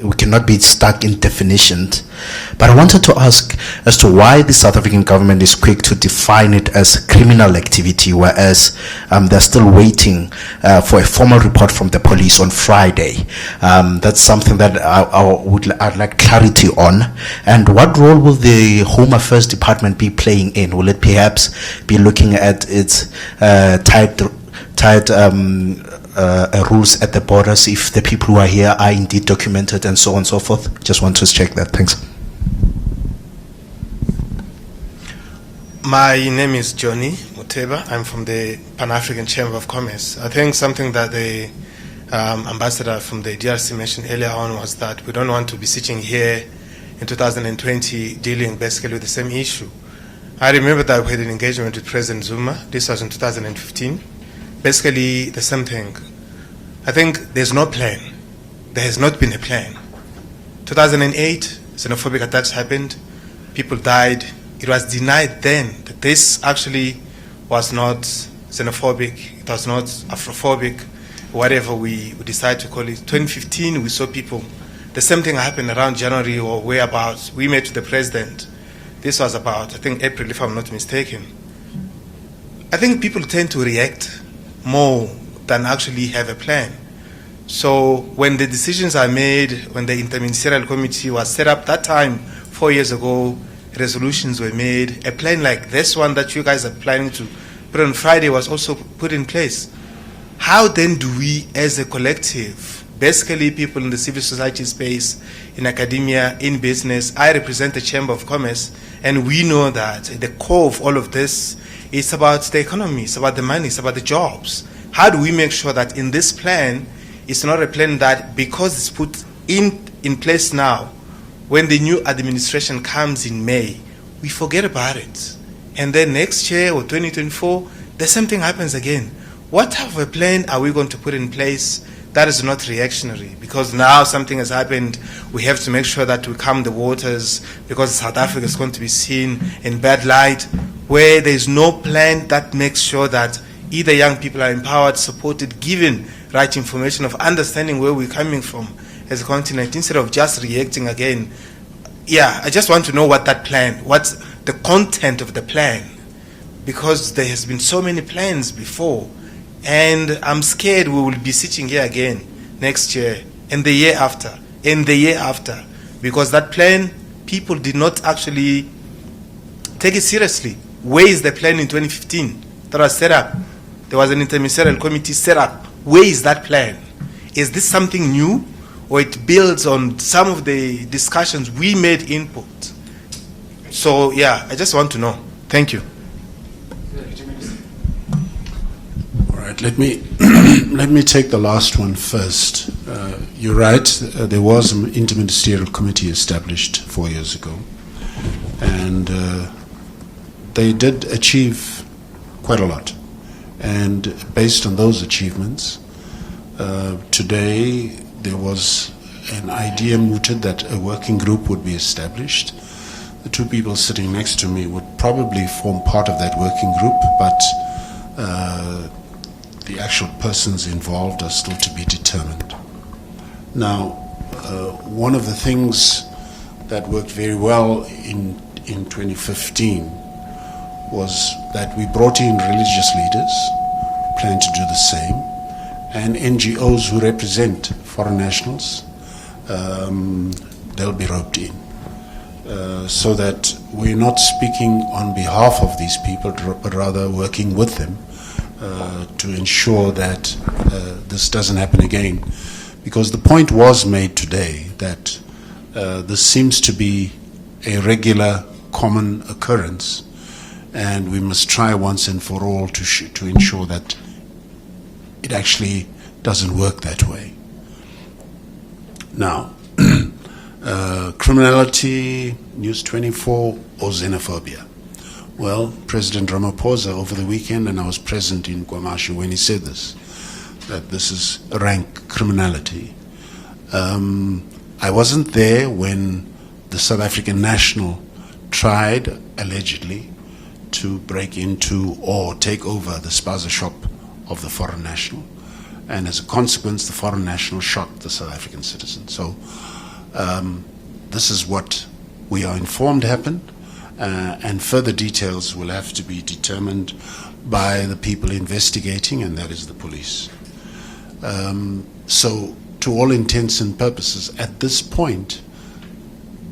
we cannot be stuck in definitions. But I wanted to ask as to why the South African government is quick to define it as criminal activity, whereas they're still waiting for a formal report from the police on Friday. That's something that I'd like clarity on. And what role will the Home Affairs Department be playing in? Will it perhaps be looking at its tight rules at the borders if the people who are here are indeed documented and so on and so forth? Just want to check that. Thanks. My name is Johnny Muteba. I'm from the Pan-African Chamber of Commerce. I think something that the ambassador from the DRC mentioned earlier on was that we don't want to be sitting here in 2020 dealing basically with the same issue. I remember that we had an engagement with President Zuma. This was in 2015. Basically the same thing. I think there's no plan. There has not been a plan. 2008, xenophobic attacks happened. People died. It was denied then that this actually was not xenophobic, it was not Afrophobic, whatever we decide to call it. 2015, we saw people. The same thing happened around January or whereabouts. We met with the president. This was about, I think, April, if I'm not mistaken. I think people tend to react more than actually have a plan. So when the decisions are made, when the interministerial committee was set up that time, 4 years ago, resolutions were made. A plan like this one that you guys are planning to put on Friday was also put in place. How then do we, as a collective, basically people in the civil society space, in academia, in business, I represent the Chamber of Commerce, and we know that the core of all of this is about the economy, it's about the money, it's about the jobs. How do we make sure that in this plan, it's not a plan that because it's put in place now, when the new administration comes in May, we forget about it. And then next year or 2024, the same thing happens again. What type of a plan are we going to put in place that is not reactionary? Because now something has happened, we have to make sure that we calm the waters because South Africa is going to be seen in bad light, where there is no plan that makes sure that either young people are empowered, supported, given right information of understanding where we're coming from as a continent, instead of just reacting again. Yeah, I just want to know what that plan, what's the content of the plan, because there has been so many plans before, and I'm scared we will be sitting here again next year, and the year after, and the year after, because that plan, people did not actually take it seriously. Where is the plan in 2015 that was set up? There was an interministerial committee set up. Where is that plan? Is this something new? Or it builds on some of the discussions we made input. So yeah, I just want to know. Thank you. All right, let me let me take the last one first. You're right. There was an interministerial committee established 4 years ago, and they did achieve quite a lot. And based on those achievements, today there was an idea mooted that a working group would be established. The two people sitting next to me would probably form part of that working group, but the actual persons involved are still to be determined. Now, one of the things that worked very well in 2015 was that we brought in religious leaders, plan to do the same, and NGOs who represent foreign nationals, they'll be roped in. So that we're not speaking on behalf of these people, but rather working with them to ensure that this doesn't happen again. Because the point was made today that this seems to be a regular, common occurrence, and we must try once and for all to ensure that it actually doesn't work that way. Now, criminality, News 24, or xenophobia? Well, President Ramaphosa over the weekend, and I was present in Kwamashu when he said this, that this is rank criminality. I wasn't there when the South African National tried, allegedly, to break into or take over the spaza shop of the foreign national. And as a consequence, the foreign national shot the South African citizen. So This is what we are informed happened, and further details will have to be determined by the people investigating, and that is the police. So, to all intents and purposes, at this point,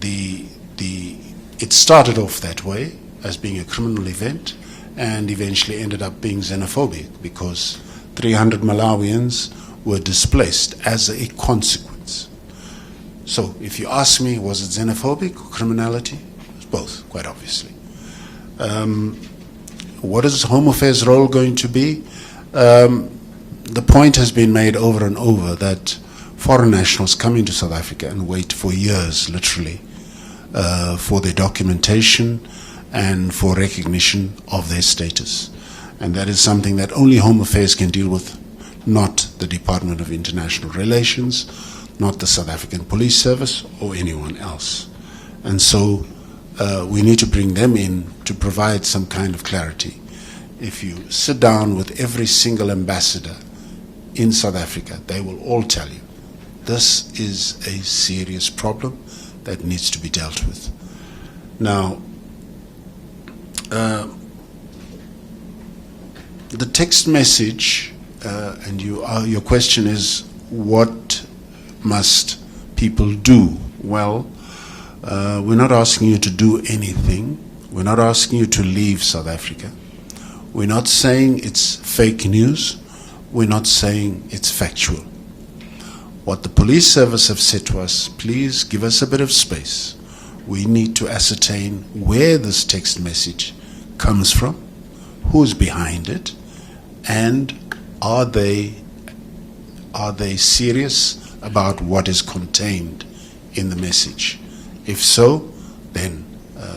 it started off that way as being a criminal event, and eventually ended up being xenophobic because 300 Malawians were displaced as a consequence. So, if you ask me, was it xenophobic or criminality? It's both, quite obviously. What is Home Affairs' role going to be? The point has been made over and over that foreign nationals come into South Africa and wait for years, literally, for their documentation and for recognition of their status. And that is something that only Home Affairs can deal with, not the Department of International Relations, not the South African Police Service, or anyone else. And so we need to bring them in to provide some kind of clarity. If you sit down with every single ambassador in South Africa, they will all tell you this is a serious problem that needs to be dealt with. Now, the text message, and your question is, what must people do? Well, we're not asking you to do anything. We're not asking you to leave South Africa. We're not saying it's fake news. We're not saying it's factual. What the police service have said to us, please give us a bit of space. We need to ascertain where this text message comes from, who's behind it, and are they serious about what is contained in the message? If so, then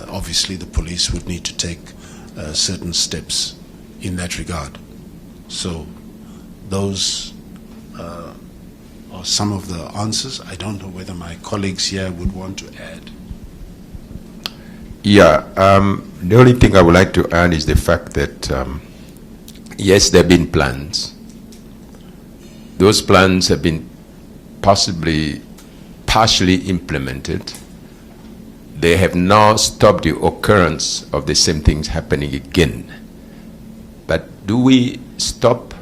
obviously the police would need to take certain steps in that regard. So those are some of the answers. I don't know whether my colleagues here would want to add. Yeah, the only thing I would like to add is the fact that yes, there have been plans. Those plans have been partially implemented. They have now stopped the occurrence of the same things happening again. But do we stop?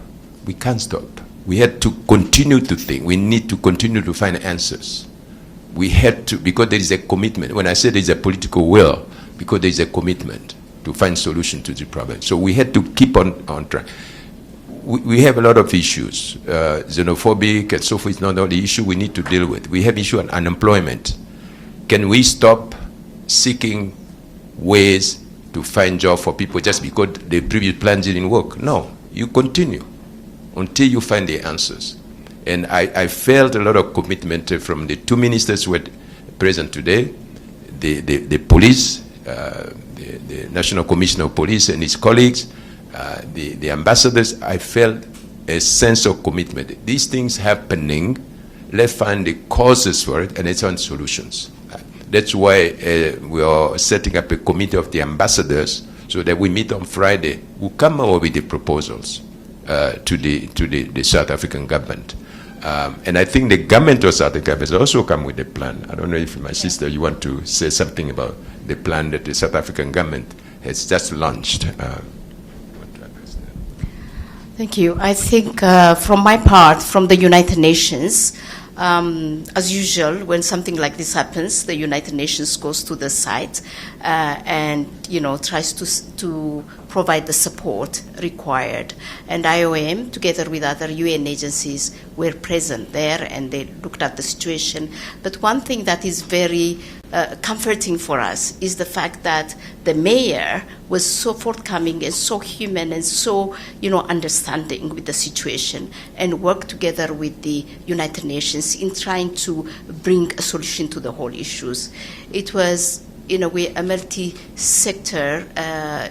We can't stop. We had to continue to think. We need to continue to find answers. We had to, because there is a commitment. When I say there is a political will, because there is a commitment to find solution to the problem. So we had to keep on track. We have a lot of issues. Xenophobic and so forth is not the only issue we need to deal with. We have issue on unemployment. Can we stop seeking ways to find jobs for people just because the previous plans didn't work? No, you continue until you find the answers. And I felt a lot of commitment from the two ministers who are present today, the police, the National Commissioner of Police and his colleagues, the ambassadors. I felt a sense of commitment. These things happening, let's find the causes for it and let's find solutions. That's why we are setting up a committee of the ambassadors so that we meet on Friday. We'll come over with the proposals to the South African government. And I think the government of South Africa has also come with a plan. I don't know if my sister, you want to say something about the plan that the South African government has just launched. Thank you. I think from my part, from the United Nations, as usual, when something like this happens, the United Nations goes to the site and tries to provide the support required. And IOM, together with other UN agencies, were present there and they looked at the situation. But one thing that is very comforting for us is the fact that the mayor was so forthcoming and so human and so understanding with the situation and worked together with the United Nations in trying to bring a solution to the whole issues. It was in a way a multi-sector,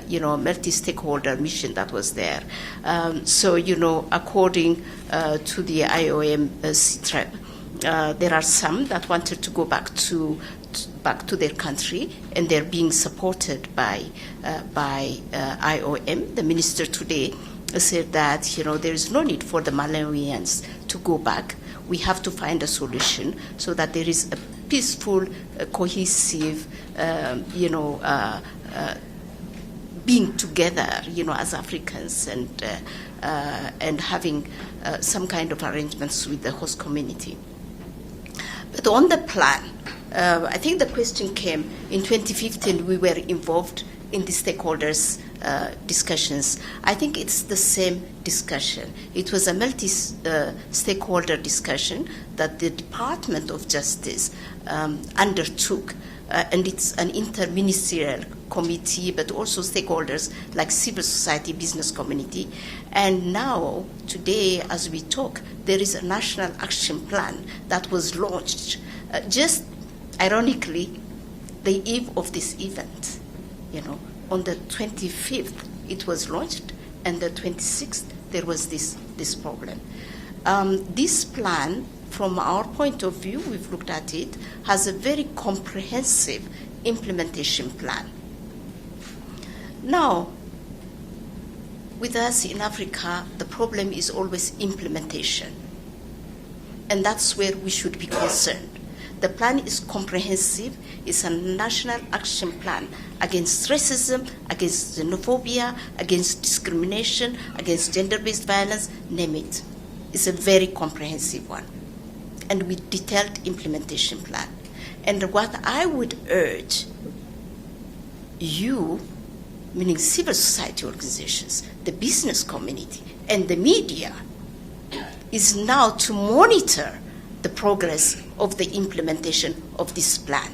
multi-stakeholder mission that was there. So according to the IOM CITREP, there are some that wanted to go back to their country, and they're being supported by IOM. The minister today said that there is no need for the Malawians to go back. we have to find a solution so that there is a peaceful, cohesive, being together, as Africans and having some kind of arrangements with the host community. But on the plan, I think the question came in 2015. We were involved in the stakeholders' discussions. I think it's the same discussion. It was a multi-stakeholder discussion that the Department of Justice undertook, and it's an interministerial committee, but also stakeholders like civil society, business community. And now, today, as we talk, there is a national action plan that was launched, just ironically, the eve of this event. On the 25th, it was launched, and the 26th, there was this problem. This plan, from our point of view, we've looked at it, has a very comprehensive implementation plan. Now, with us in Africa, the problem is always implementation. And that's where we should be concerned. The plan is comprehensive. It's a national action plan against racism, against xenophobia, against discrimination, against gender-based violence, name it. It's a very comprehensive one, and with detailed implementation plan. And what I would urge you, meaning civil society organizations, the business community, and the media, is now to monitor the progress of the implementation of this plan.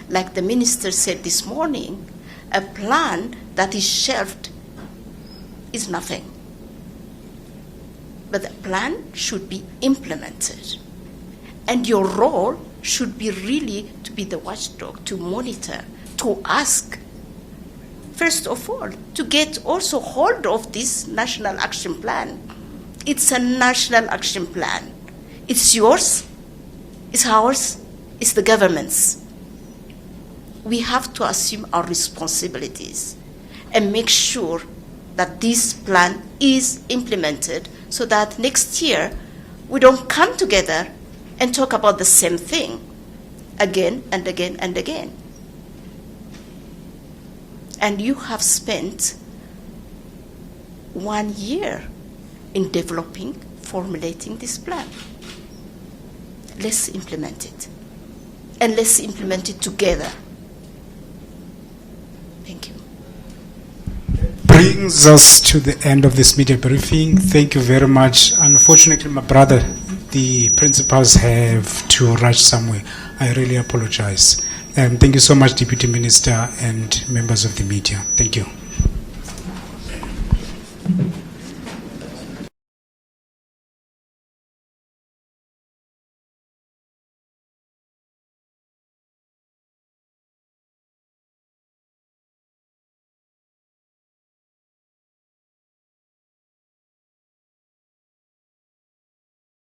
Like the minister said this morning, a plan that is shelved is nothing. But the plan should be implemented. And your role should be really to be the watchdog, to monitor, to ask. First of all, to get also hold of this national action plan. It's a national action plan. It's yours, it's ours, it's the government's. We have to assume our responsibilities and make sure that this plan is implemented so that next year we don't come together and talk about the same thing again and again and again. And you have spent 1 year in developing, formulating this plan. Let's implement it. And let's implement it together. Thank you. Brings us to the end of this media briefing. Thank you very much. Unfortunately, my brother, the principals have to rush somewhere. I really apologize. Thank you so much, Deputy Minister and members of the media. Thank you.